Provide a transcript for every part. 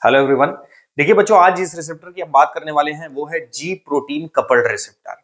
Hello everyone. देखिए बच्चों, आज जिस रिसेप्टर की हम बात करने वाले हैं वो है जी प्रोटीन कपल्ड रिसेप्टर।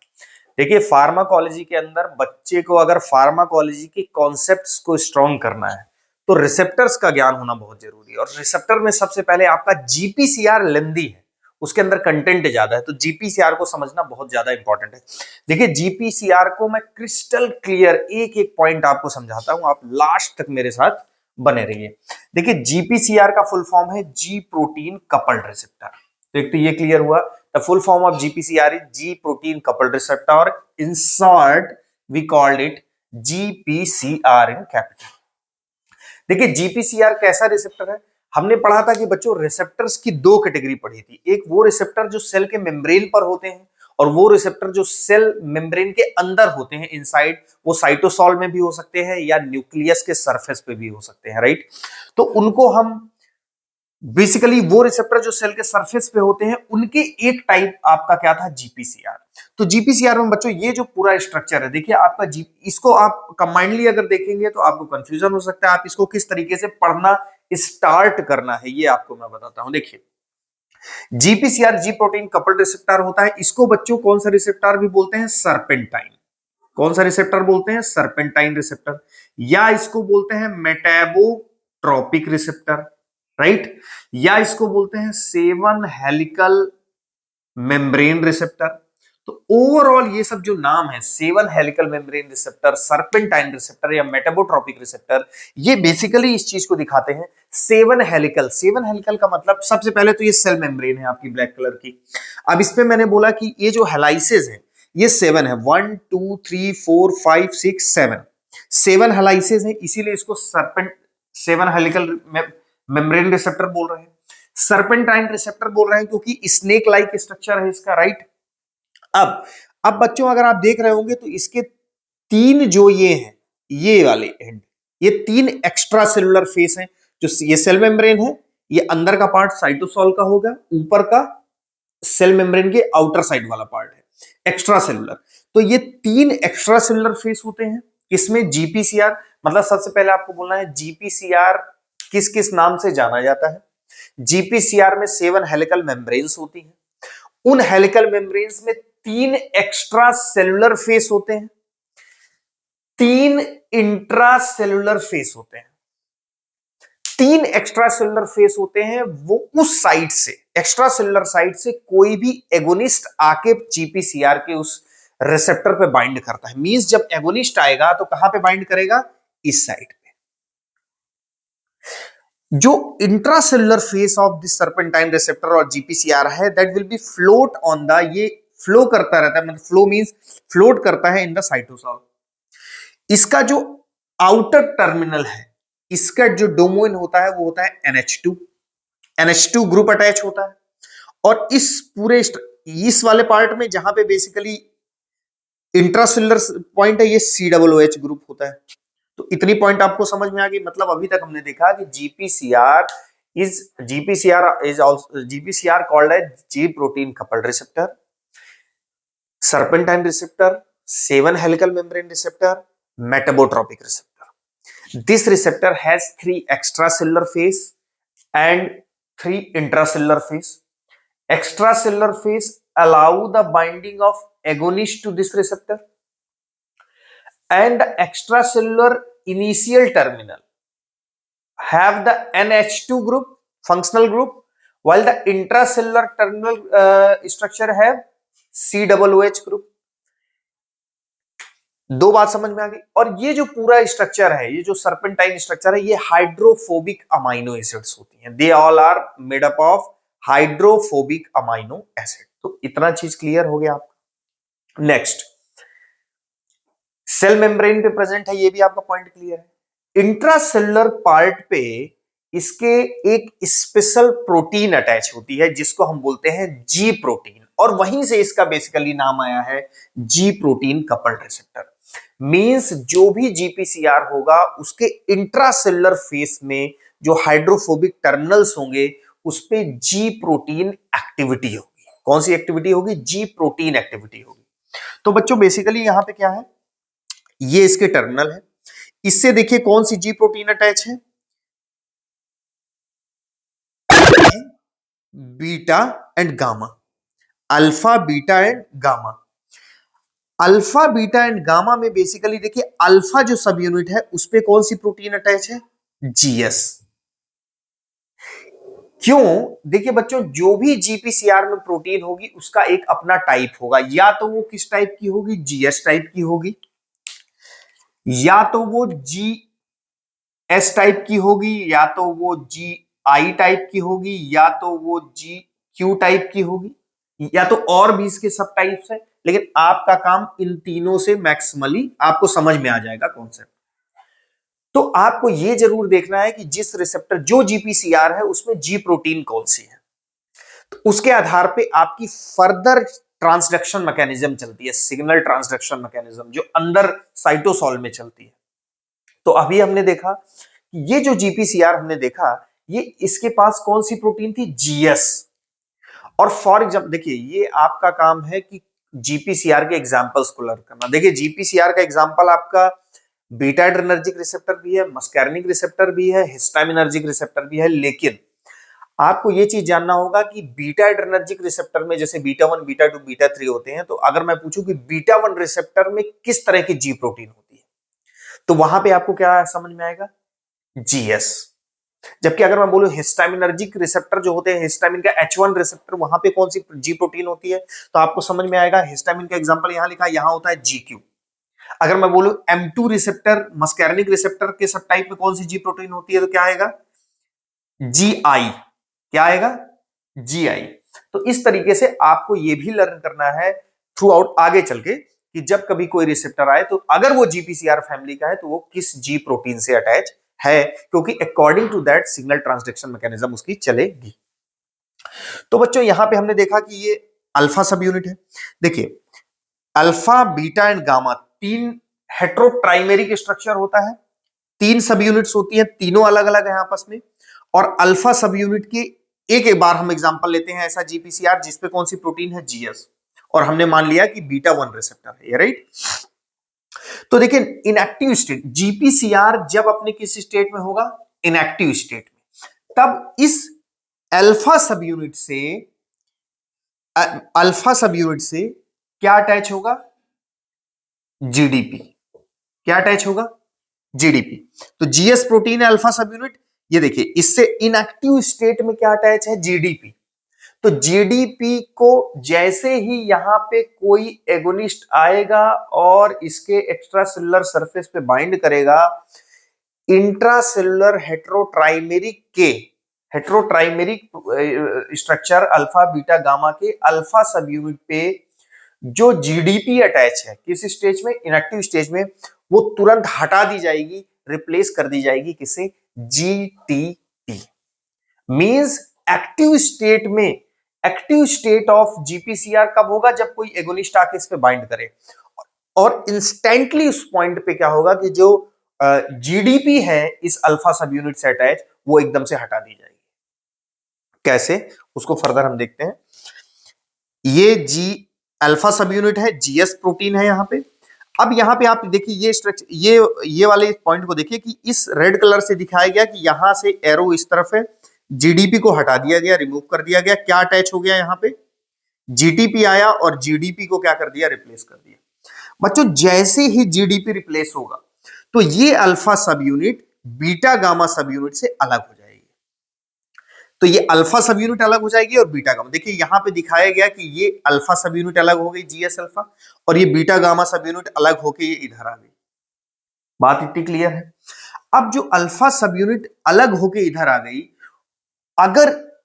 देखिए फार्माकोलॉजी के अंदर बच्चे को अगर फार्माकोलॉजी के कॉन्सेप्ट्स को स्ट्रॉन्ग करना है तो रिसेप्टर्स का ज्ञान होना बहुत जरूरी है। और रिसेप्टर में सबसे पहले आपका जीपीसीआर लेंदी है, उसके अंदर कंटेंट ज्यादा है, तो जीपीसीआर को समझना बहुत ज्यादा इंपॉर्टेंट है। देखिए जीपीसीआर को मैं क्रिस्टल क्लियर एक एक पॉइंट आपको समझाता हूं, आप लास्ट तक मेरे साथ बने रहिए। देखिए जीपीसीआर का फुल फॉर्म है जी प्रोटीन कपल्ड रिसेप्टर। तो एक तो ये क्लियर हुआ, the full form of GPCR is G protein coupled receptor, in short we called it GPCR in capital. देखिए जीपीसीआर कैसा रिसेप्टर है, हमने पढ़ा था कि बच्चों रिसेप्टर्स की दो कैटेगरी पढ़ी थी। एक वो रिसेप्टर जो सेल के मेम्ब्रेन पर होते हैं और वो रिसेप्टर जो सेल मेम्ब्रेन के अंदर होते हैं इनसाइड, वो साइटोसॉल में भी हो सकते हैं या न्यूक्लियस के सरफेस पे भी हो सकते हैं, राइट। तो उनको हम बेसिकली वो रिसेप्टर जो सेल के सरफेस पे होते हैं उनके एक टाइप आपका क्या था, जीपीसीआर। तो जीपीसीआर में बच्चों ये जो पूरा स्ट्रक्चर है, देखिए आपका जी, इसको आप कंबाइंडली अगर देखेंगे तो आपको कंफ्यूजन हो सकता है। आप इसको किस तरीके से पढ़ना स्टार्ट करना है ये आपको मैं बताता हूं। देखिए जीपीसीआर जी प्रोटीन कपल्ड रिसेप्टर होता है, इसको बच्चों कौन सा रिसेप्टर भी बोलते हैं, सरपेंटाइन। कौन सा रिसेप्टर बोलते हैं, सरपेंटाइन रिसेप्टर, या इसको बोलते हैं मेटाबोट्रोपिक रिसेप्टर, राइट, या इसको बोलते हैं सेवन हेलिकल मेम्ब्रेन रिसेप्टर। तो ओवरऑल ये सब जो नाम है, seven helical membrane receptor, serpentine receptor या मेटाबोट्रोपिक रिसेप्टर, ये बेसिकली इस चीज को दिखाते हैं। सेवन हेलिकल, सेवन हेलिकल का मतलब सबसे पहले तो ये सेल मेम्ब्रेन है आपकी ब्लैक कलर की। अब इस पे मैंने बोला कि ये जो हेलाइसेस है ये सेवन है, 1 2 3 4 5 6 7, सेवन हेलाइसेस है, इसीलिए इसको serpent seven helical membrane receptor बोल रहे हैं। सरपेंटाइन रिसेप्टर बोल रहे हैं क्योंकि स्नेक लाइक स्ट्रक्चर है इसका, राइट। अब बच्चों अगर आप देख रहे होंगे तो इसके तीन जो ये हैं, ये वाले एंड, ये तीन एक्स्ट्रा सेलुलर फेस हैं। जो ये सेल मेम्ब्रेन है, ये अंदर का पार्ट साइटोसॉल का होगा, ऊपर का सेल मेम्ब्रेन के आउटर साइड वाला पार्ट है एक्स्ट्रा सेलुलर। तो ये तीन एक्स्ट्रा सेलुलर फेस होते हैं, इसमें जीपीसीआर, मतलब सबसे पहले आपको बोलना है जीपीसीआर किस किस नाम से जाना जाता है। जीपीसीआर में सेवन हेलिकल मेम्ब्रेन्स होती हैं, उन हेलिकल मेम्ब्रेन्स में तीन एक्स्ट्रा सेलुलर फेस होते हैं, तीन इंट्रा सेलुलर फेस होते हैं। तीन एक्स्ट्रा सेलुलर फेस होते हैं, वो उस साइड से, एक्स्ट्रा सेलुलर साइड से कोई भी एगोनिस्ट आके जीपीसीआर के उस रिसेप्टर पे बाइंड करता है। मींस जब एगोनिस्ट आएगा तो कहां पे बाइंड करेगा, इस साइड पे। जो intracellular face of this serpentine receptor और जीपीसीआर है, that will be float on the, ये फ्लो करता रहता है, मतलब फ्लो मींस फ्लोट करता है इन द साइटोसॉल। इसका जो आउटर टर्मिनल है, इसका जो डोमेन होता है वो होता है NH2, NH2 ग्रुप अटैच होता है। और इस पूरे इस वाले पार्ट में जहां पे बेसिकली इंट्रासेलुलर पॉइंट है, ये COOH ग्रुप होता है। तो इतनी पॉइंट आपको समझ में आ गई। मतलब अभी तक हमने देखा कि जीपीसीआर कॉल्ड है जी protein coupled receptor, serpentine receptor, seven helical membrane receptor, metabotropic receptor. This receptor has three extracellular phase and three intracellular phase. Extracellular phase allow the binding of agonist to this receptor, and the extracellular initial terminal have the NH2 group, functional group, while the intracellular terminal structure have COOH group. दो बात समझ में आ गई। और ये जो पूरा structure है, ये जो सर्पेंटाइन स्ट्रक्चर है, ये हाइड्रोफोबिक अमाइनो एसिड्स होती हैं। They all are made up of hydrophobic amino acid. तो इतना चीज क्लियर हो गया आपका। नेक्स्ट, सेल मेम्ब्रेन पे प्रेजेंट है, ये भी आपका पॉइंट क्लियर है। इंट्रासेलुलर पार्ट पे इसके एक स्पेशल प्रोटीन अटैच होती है जिसको हम बोलते हैं जी प्रोटीन, और वहीं से इसका बेसिकली नाम आया है जी प्रोटीन कपल्ड रिसेप्टर। मींस जो भी जीपीसीआर होगा उसके इंट्रासेलुलर फेस में जो हाइड्रोफोबिक टर्मिनल्स होंगे उस पे जी प्रोटीन एक्टिविटी होगी। कौन सी एक्टिविटी होगी, जी प्रोटीन एक्टिविटी होगी। तो बच्चों बेसिकली यहां पे क्या है, ये इसके टर्मिनल है, इससे देखिए कौन सी जी प्रोटीन अटैच है, beta and gamma, alpha beta and gamma. Alpha beta and gamma में बेसिकली देखिए अल्फा जो सब यूनिट है उस पे कौन सी प्रोटीन अटैच है, जीएस। क्यों, देखिए बच्चों जो भी जीपीसीआर में प्रोटीन होगी उसका एक अपना टाइप होगा, या तो वो किस टाइप की होगी, जीएस टाइप की होगी, या तो वो जी एस टाइप की होगी, या तो वो जी आई टाइप की होगी, या तो वो जी क्यू टाइप की होगी, या तो और भी इसके सब टाइप्स है। लेकिन आपका काम इन तीनों से मैक्सिमली आपको समझ में आ जाएगा कॉन्सेप्ट। तो आपको यह जरूर देखना है कि जिस रिसेप्टर जो जीपीसीआर है उसमें जी प्रोटीन कौन सी है, तो उसके आधार पे आपकी फर्दर ट्रांसडक्शन मैकेनिज्म चलती है, सिग्नल ट्रांसडक्शन मैकेनिज्म जो अंदर साइटोसॉल में चलती है। तो अभी हमने देखा कि ये जो जीपीसीआर हमने देखा, ये इसके पास कौन सी प्रोटीन थी, जीएस। और फॉर एग्जाम्पल देखिए ये आपका काम है कि जीपीसीआर के एग्जांपल्स को लर्न करना। देखिए जीपीसीआर का एग्जांपल आपका बीटा एड्रेनर्जिक रिसेप्टर भी है, मस्कैर्निक रिसेप्टर भी है, हिस्टामिनर्जिक रिसेप्टर भी है। लेकिन आपको यह चीज जानना होगा कि बीटा एड्रेनर्जिक रिसेप्टर में जैसे बीटा 1, बीटा 2, बीटा 3 होते हैं, तो अगर मैं पूछूं कि बीटा 1 रिसेप्टर में किस तरह की जी प्रोटीन होती है, तो वहां पे आपको क्या समझ में आएगा, जीएस। जबकि अगर मैं बोलूं हिस्टामिनर्जिक रिसेप्टर जो होते हैं, हिस्टामिन का H1 रिसेप्टर, वहां पे कौन सी जी प्रोटीन होती है, तो आपको समझ में आएगा, हिस्टामिन का एग्जांपल यहां लिखा है, यहां होता है GQ। अगर मैं बोलूं M2 रिसेप्टर, मस्कैर्निक रिसेप्टर के सब टाइप में कौन सी जी प्रोटीन होती है, तो क्या आएगा, GI। क्या आएगा, GI। तो इस तरीके से आपको यह भी लर्न करना है थ्रू आउट आगे चल के कि जब कभी कोई रिसेप्टर आए तो अगर वो जीपीसीआर फैमिली का है तो वो किस जी प्रोटीन से अटैच है, क्योंकि according to that signal transduction mechanism उसकी चलेगी। तो बच्चों यहां पे हमने देखा कि ये अल्फा सब यूनिट है। देखिए अल्फा बीटा एंड गामा तीन हेट्रोट्राइमेरिक स्ट्रक्चर होता है, तीन सब यूनिट्स होती है, तीनों अलग अलग है आपस में। और अल्फा सब यूनिट की एक एक बार हम एग्जांपल लेते हैं ऐसा जीपीसीआर जिसपे कौन सी प्रोटीन है, जीएस, और हमने मान लिया कि बीटा 1 रिसेप्टर है, राइट। तो देखिए इनएक्टिव स्टेट जीपीसीआर जब अपने किस स्टेट में होगा, इनएक्टिव स्टेट में, तब इस अल्फा सब यूनिट से क्या अटैच होगा, जीडीपी। क्या अटैच होगा, जीडीपी। तो जीएस प्रोटीन है अल्फा सब यूनिट, ये देखिए इससे इनएक्टिव स्टेट में क्या अटैच है, जीडीपी। तो जीडीपी को जैसे ही यहां पे कोई एगोनिस्ट आएगा और इसके एक्स्ट्रा सेलुलर सरफेस पे बाइंड करेगा, intracellular heterotrimeric structure alpha beta gamma के अल्फा सब यूनिट पे जो जीडीपी अटैच है किस स्टेज में, इनएक्टिव स्टेज में, वो तुरंत हटा दी जाएगी, रिप्लेस कर दी जाएगी किसे, जीटीपी। मींस एक्टिव स्टेट में, एक्टिव स्टेट ऑफ जीपीसीआर कब होगा, जब कोई एगोनिस्ट आके इस पे बाइंड करे, और इंस्टेंटली उस पॉइंट पे क्या होगा कि जो जीडीपी है इस अल्फा सब यूनिट से अटैच, वो एकदम से हटा दी जाएगी। कैसे, उसको फर्दर हम देखते हैं। ये जी अल्फा सब यूनिट है, जीएस प्रोटीन है यहां पे। अब यहां पे आप देखिए ये स्ट्रक्चर, ये वाले पॉइंट को देखिए कि इस रेड कलर से दिखाया गया कि यहां से एरो इस तरफ है, जीडीपी को हटा दिया गया, रिमूव कर दिया गया, क्या अटैच हो गया यहां पे, जीटीपी आया और जीडीपी को क्या कर दिया, रिप्लेस कर दिया। बच्चों जैसे ही जीडीपी रिप्लेस होगा तो ये अल्फा सब यूनिट बीटा गामा सब यूनिट से अलग हो जाएगी। तो ये अल्फा सब यूनिट अलग हो जाएगी और बीटा गामा, देखिए यहां पे दिखाया गया कि ये अल्फा सब यूनिट अलग हो गई, जीएस अल्फा, और ये बीटा गामा सब यूनिट अलग होके ये इधर आ गई। बात इतनी क्लियर है। अब जो अल्फा सब यूनिट अलग होके इधर आ गई, अगर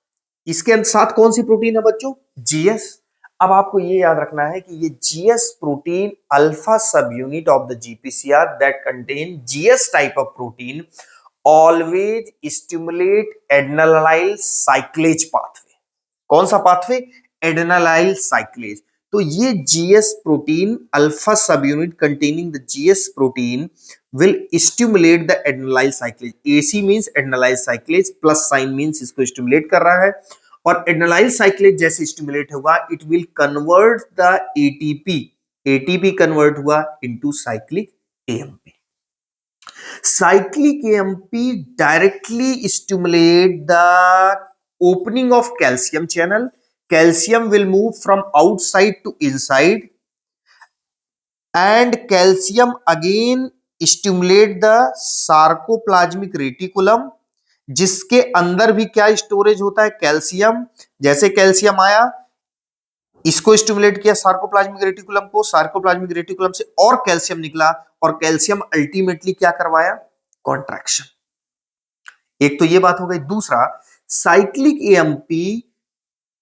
इसके साथ कौन सी प्रोटीन है बच्चों, जीएस। अब आपको ये याद रखना है कि ये GS protein alpha subunit of the GPCR that contain GS type of protein always stimulate adenylyl cyclase pathway. कौन सा पाथवे, एड्रेनालाइल साइक्लेज। तो ये GS protein alpha subunit containing the GS protein will stimulate the adrenaline cyclase. AC means adrenaline cyclase, plus sign means इसको stimulate कर रहा है, और adrenaline cyclase जैसे stimulate होगा it will convert the ATP convert हुआ into cyclic AMP. Cyclic AMP directly stimulate the opening of calcium channel. Calcium will move from outside to inside, and calcium again stimulate the sarcoplasmic reticulum, जिसके अंदर भी क्या storage होता है, calcium. जैसे calcium आया, इसको स्टिमुलेट किया सार्कोप्लाज्मिक रेटिकुलम को, सार्कोप्लाज्मिक रेटिकुलम से और कैल्शियम निकला, और कैल्शियम अल्टीमेटली क्या करवाया, कॉन्ट्रैक्शन। एक तो ये बात हो गई। दूसरा, cyclic AMP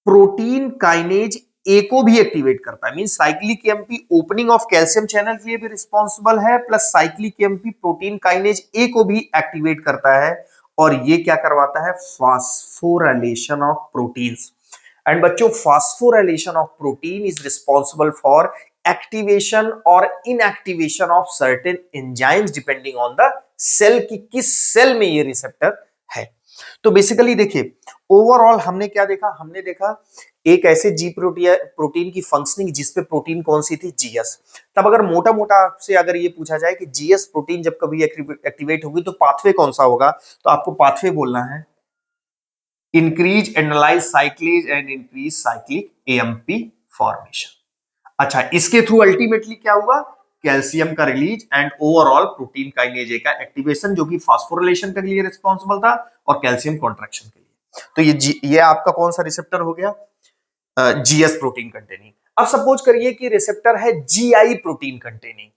protein kinase A को भी एक्टिवेट करता है। Mean cyclic AMP opening of calcium channel के लिए भी रिस्पॉन्सिबल है, plus cyclic AMP protein kinase A को भी एक्टिवेट करता है, और ये क्या करवाता है, फास्फोराइलेशन ऑफ प्रोटीन्स। एंड बच्चों, phosphorylation of protein is responsible for activation और inactivation of certain enzymes depending on the cell, की किस सेल में ये रिसेप्टर है। तो बेसिकली देखिए, ओवरऑल हमने क्या देखा, हमने देखा एक ऐसे जी प्रोटीन की फंक्शनिंग जिसपे प्रोटीन कौन सी थी, जीएस। तब अगर मोटा मोटा आपसे अगर ये पूछा जाए कि जीएस प्रोटीन जब कभी एक्टिवेट होगी तो पाथवे कौन सा होगा, तो आपको पाथवे बोलना है increase analyse साइक्लेज and increase cyclic AMP formation. अच्छा, इसके थ्रू अल्टीमेटली क्या हुआ, कैल्शियम का release and overall protein kinase का एक्टिवेशन, जो कि फास्फोरिलेशन के लिए रिस्पॉन्सिबल था और कैल्शियम कॉन्ट्रैक्शन के लिए। तो ये आपका कौन सा रिसेप्टर हो गया, जीएस प्रोटीन कंटेनिंग। अब सपोज करिए कि रिसेप्टर है जीआई प्रोटीन कंटेनिंग।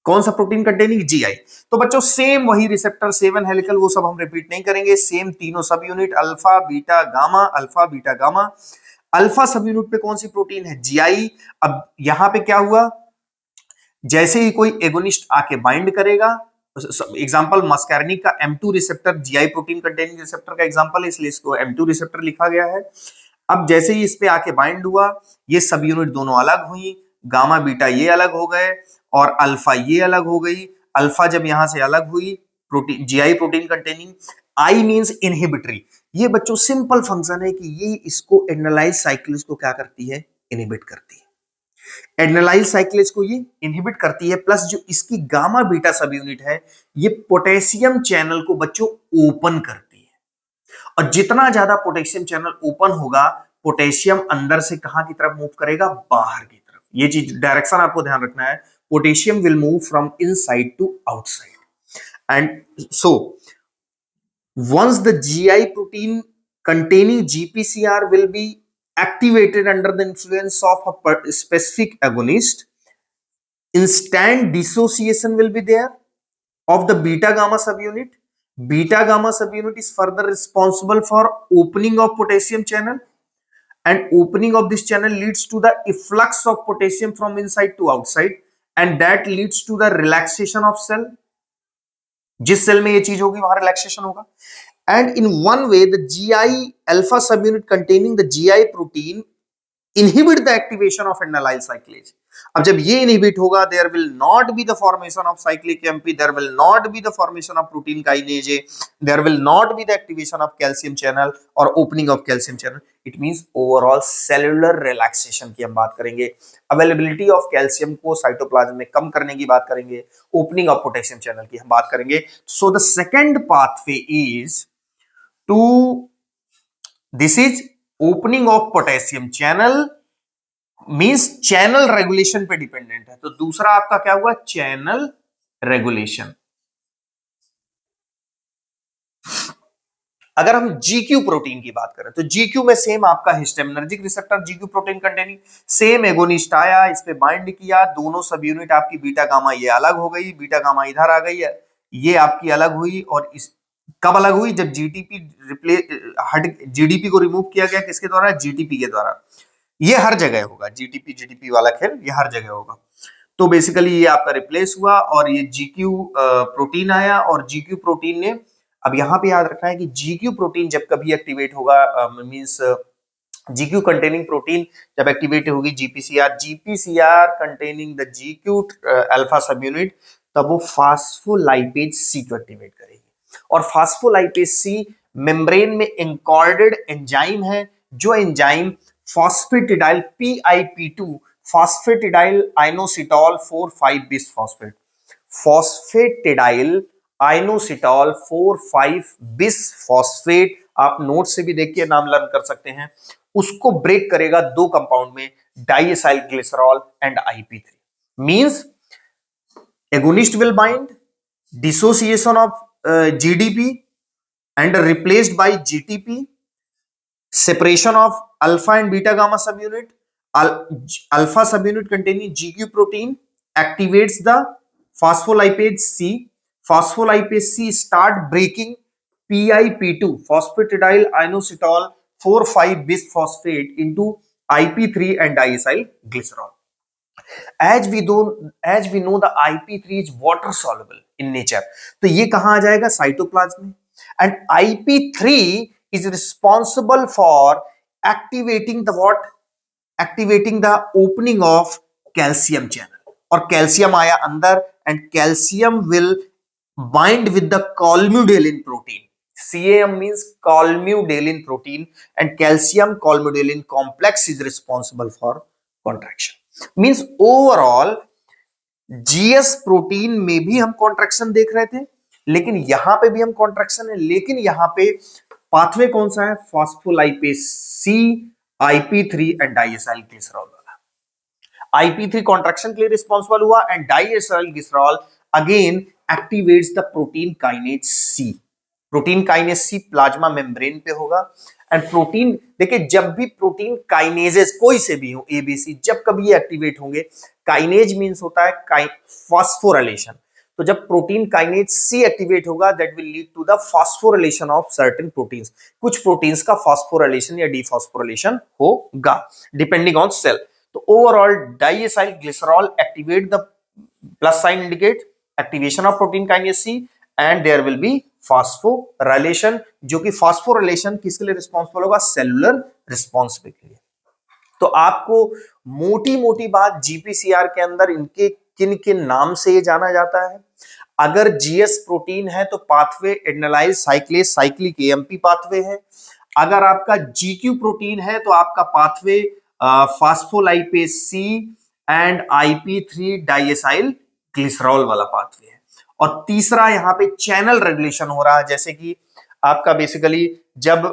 कौन सा प्रोटीन कंटेनिंग, जीआई। तो बच्चों सेम वही रिसेप्टर 7 हेलिकल, वो सब हम रिपीट नहीं करेंगे, सेम तीनों सब unit alpha beta gamma, alpha beta gamma. Alpha subunit पे कौन सी प्रोटीन है, जीआई। अब यहां पे क्या हुआ, जैसे ही कोई एगोनिस्ट आके बाइंड करेगा, एग्जांपल मस्कैर्निक का M2 receptor GI protein containing receptor का एग्जांपल है, इसलिए इसको M2 रिसेप्टर लिखा गया है। अब जैसे ही इस पे आके बाइंड हुआ, ये सब यूनिट दोनों अलग हुई, गामा बीटा ये अलग हो गए और अल्फा ये अलग हो गई। अल्फा जब यहां से अलग हुई, प्रोटीन जीआई प्रोटीन कंटेनिंग, आई मींस इनहिबिटरी। ये बच्चों सिंपल फंक्शन है कि ये इसको एड्रेनालाइज साइक्लेज को क्या करती है, इनहिबिट करती है। एड्रेनालाइज साइक्लेज को ये इनहिबिट करती है, प्लस जो इसकी गामा बीटा सब यूनिट है, ये पोटेशियम चैनल को बच्चों ओपन करती है। और जितना ज्यादा पोटेशियम चैनल ओपन होगा, पोटेशियम अंदर से कहां की तरफ मूव करेगा, बाहर की तरफ। ये चीज डायरेक्शन आपको ध्यान रखना है, potassium will move from inside to outside. And so once the GI protein containing GPCR will be activated under the influence of a specific agonist, instant dissociation will be there of the beta gamma subunit. Beta gamma subunit is further responsible for opening of potassium channel, and opening of this channel leads to the efflux of potassium from inside to outside, and that leads to the relaxation of cell। जिस cell में ये चीज होगी वहां relaxation होगा। And in one way, the GI alpha subunit containing the GI protein inhibit the activation of adenylyl cyclase। अब जब ये inhibit होगा, there will not be the formation of cyclic AMP, there will not be the formation of protein kinase A, there will not be the activation of calcium channel और opening of calcium channel। It means overall cellular relaxation की हम बात करेंगे, availability of calcium को cytoplasm में कम करने की बात करेंगे, opening of potassium channel की हम बात करेंगे। So the second pathway is to this is opening of potassium channel, means channel regulation पे डिपेंडेंट है। तो दूसरा आपका क्या हुआ, चैनल रेगुलेशन। अगर हम जीक्यू प्रोटीन की बात करें तो जीक्यू में सेम आपका histaminergic receptor GQ protein containing, same agonist आया, इस पे बाइंड किया, दोनों सब यूनिट आपकी बीटा गामा ये अलग हो गई, बीटा गामा इधर आ गई है, ये आपकी अलग हुई। और इस कब अलग हुई, जब जीटीपी जीडीपी को रिमूव किया गया, किसके द्वारा, जीटीपी के द्वारा। ये हर जगह होगा, जीटीपी जीडीपी वाला खेल ये हर जगह होगा। तो बेसिकली ये आपका रिप्लेस हुआ और ये जीक्यू प्रोटीन आया, और जीक्यू प्रोटीन ने, अब यहां पे याद रखना है कि जीक्यू प्रोटीन जब कभी एक्टिवेट होगा, मींस जीक्यू कंटेनिंग प्रोटीन जब एक्टिवेट होगी, GPCR containing the GQ alpha सब यूनिट, तब वो फास्फोलाइपेज सी को एक्टिवेट करेगी। और फास्फोलाइपेज सी मेम्ब्रेन में एन्कॉर्डेड एंजाइम है, जो enzyme phosphatidyl PIP2 phosphatidyl inositol 4,5 bisphosphate, phosphatidyl inositol 4,5 bisphosphate आप नोट से भी देख के नाम लर्न कर सकते हैं, उसको ब्रेक करेगा दो कंपाउंड में, diacyl glycerol and IP3। Means agonist will bind, dissociation of GDP and replaced by GTP, separation of alpha and beta gamma subunit, alpha subunit containing GQ protein activates the phospholipase C. Phospholipase C start breaking PIP2 phosphatidyl inositol 4,5 bisphosphate into IP3 and diacyl glycerol. As we know the IP3 is water soluble in nature, तो ये कहां आ जाएगा, cytoplasm में। And IP3 is responsible for activating the what, activating the opening of calcium channel, और calcium आया अंदर and calcium will bind with the colmudalin protein. CAM means colmudalin protein, and calcium colmudalin complex is responsible for contraction. Means overall GS protein में भी हम contraction देख रहे थे, लेकिन यहां पे भी हम कॉन्ट्रैक्शन है, लेकिन यहां पे पाथवे कौन सा है, phospholipase C, IP3 and diacyl glycerol वाला। IP3 कॉन्ट्रैक्शन के लिए रिस्पॉन्सिबल हुआ and diacyl glycerol again activates the protein kinase C. Protein kinase C plasma membrane पे होगा एंड प्रोटीन, देखिए जब भी प्रोटीन काइनेजेस कोई से भी हो ABC, जब कभी ये एक्टिवेट होंगे, काइनेज मींस होता है फॉस्फोराइलेशन, तो जब प्रोटीन काइनेज सी एक्टिवेट होगा that will lead to the phosphorylation of certain proteins. कुछ प्रोटीन्स का फॉस्फोराइलेशन या डीफॉस्फोराइलेशन होगा डिपेंडिंग ऑन सेल। तो overall diacyl glycerol activate the plus sign indicate activation of protein kinase C and there will be phosphorylation, जो कि phosphorylation किसके लिए responsible होगा, सेलुलर रिस्पॉन्स के लिए। तो आपको मोटी मोटी बात GPCR के अंदर इनके किन किन नाम से ये जाना जाता है। अगर GS प्रोटीन है तो pathway adenylyl cyclase cyclic AMP pathway है। अगर आपका GQ प्रोटीन है तो आपका pathway phospholipase C and IP3 diacyl glycerol वाला पाथवे है। और तीसरा यहां पे चैनल रेगुलेशन हो रहा है, जैसे कि आपका बेसिकली जब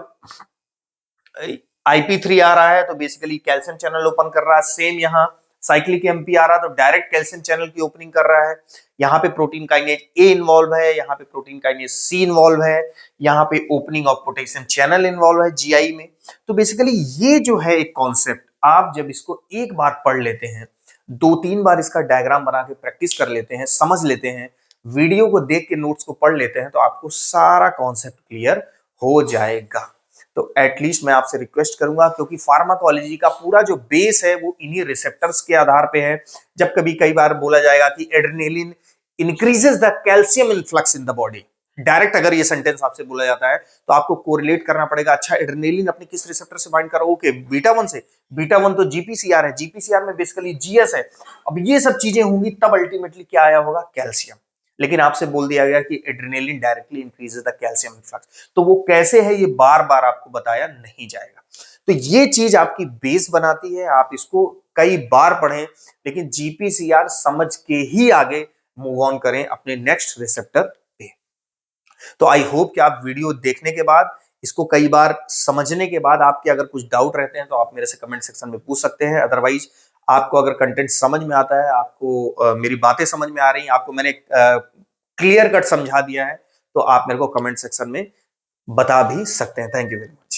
IP3 आ रहा है तो बेसिकली कैल्शियम चैनल ओपन कर रहा है, सेम यहां साइक्लिक MP आ रहा है तो डायरेक्ट कैल्शियम चैनल की ओपनिंग कर रहा है। यहां पे प्रोटीन काइनेज A इन्वॉल्व है, यहां पे प्रोटीन काइनेज C इन्वॉल्व है, यहां पे opening of potassium channel involve है GI में। तो बेसिकली ये जो है एक कॉन्सेप्ट, आप जब इसको एक बार पढ़ लेते हैं, 2-3 बार इसका डायग्राम बना के प्रैक्टिस कर लेते हैं, समझ लेते हैं, वीडियो को देख के नोट्स को पढ़ लेते हैं, तो आपको सारा कॉन्सेप्ट क्लियर हो जाएगा। तो एटलीस्ट मैं आपसे रिक्वेस्ट करूंगा, क्योंकि फार्माकोलॉजी का पूरा जो बेस है वो इन्हीं रिसेप्टर्स के आधार पे है। जब कभी कई बार बोला जाएगा कि adrenaline increases the calcium influx in the body, direct अगर ये सेंटेंस आपसे बोला जाता है तो आपको कोरिलेट करना पड़ेगा, अच्छा एड्रेनालिन अपने किस रिसेप्टर से बाइंड कर रहा है, ओके बीटा 1 से। बीटा 1 तो GPCR है, GPCR में बेसिकली GS है। अब ये सब चीजें होंगी तब अल्टीमेटली क्या आया होगा, कैल्शियम। लेकिन आपसे बोल दिया गया कि adrenaline directly increases the calcium influx, तो वो कैसे है ये बार बार आपको बताया नहीं जाएगा। तो ये चीज आपकी बेस बनाती है, आप इसको कई बार पढ़ें, लेकिन GPCR समझ के ही आगे मूव ऑन करें अपने नेक्स्ट रिसेप्टर पे। तो आई होप कि आप वीडियो देखने के बाद, इसको कई बार समझने के बाद आपके अगर कुछ डाउट रहते हैं तो आप मेरे से कमेंट सेक्शन में पूछ सकते हैं। अदरवाइज आपको अगर कंटेंट समझ में आता है, आपको मेरी बातें समझ में आ रही हैं, आपको मैंने क्लियर कट समझा दिया है, तो आप मेरे को कमेंट सेक्शन में बता भी सकते हैं। Thank you very much.